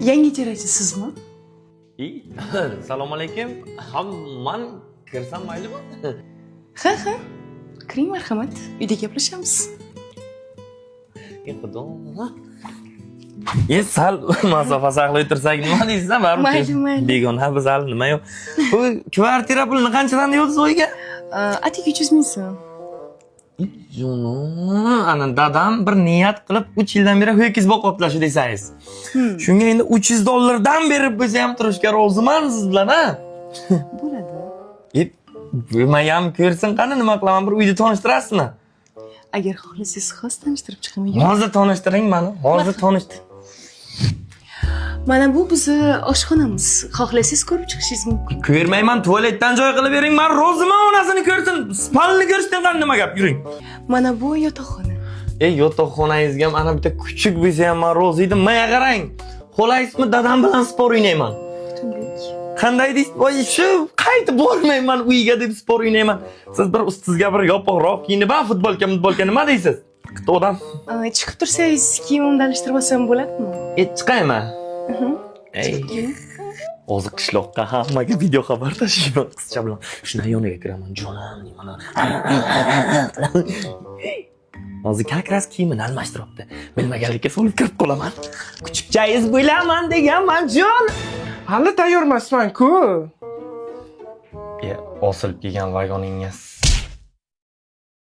Yangi ijarachi sizmi? Assalomu alaykum. Man kirsam maylimi? Ha. Kiring marhamat. Uyda gaplashamiz. Xudo. Sal masofa saqlay tursak nima deysiz, baribir? Mayli. Begona biz hali nima yo'q. Bu kvartira pulini qanchadan deyapsiz o'yga? Atik 300 ming so'm. Ana dadam bir niyat qilib 3 yildan beri ho'kiz boqyaptilar shu desangiz. Shunga endi $300 berib bo'lsa ham turishga roziman siz bilan, ha? Bo'ladi. Bo'lmayam ko'rsin qani nima qilaman, bir uyda tanishtirasizmi? Agar xohlasangiz xos tanishtirib chiqaman. Hozir tanishtiring meni. Hozir tanishtir. Mana bu bizni oshxonamiz. Xohlasangiz ko'rib chiqishingiz mumkin. Ko'rmayman, tualetdan joy qilib bering. Men roziman, onasini ko'rsin. Spalni ko'rishdan qani nima gap, yuring. Mana bu yotoqxona. Yotoqxonangizga mana bitta kuchuk bo'lsa ham men rozi edim. Menga qarang. Xohlaysizmi, dadam bilan spor o'ynayman. Qanday deysiz? Voy, shu qaytib bormayman uyga deb spor o'ynayman. Siz bir ustizga bir yopiqroq kiyinib, futbolka nima deysiz? Qitodan. Chiqib tursangiz kiyimimni alishtirib olsam bo'ladimi? Chiqayman. Hozir qishloqqa hammaga video xabar tashiyman qizcha bilan. Shundan yoniga kiraman, jonim deyman. Hozir kakras kiyimini almashtiribdi. Bilmaganlikka solib kirib qolaman. Kuchukchangiz bo'laman deganman, jon. Hali tayyormasman-ku. Osilib kelgan vagoningga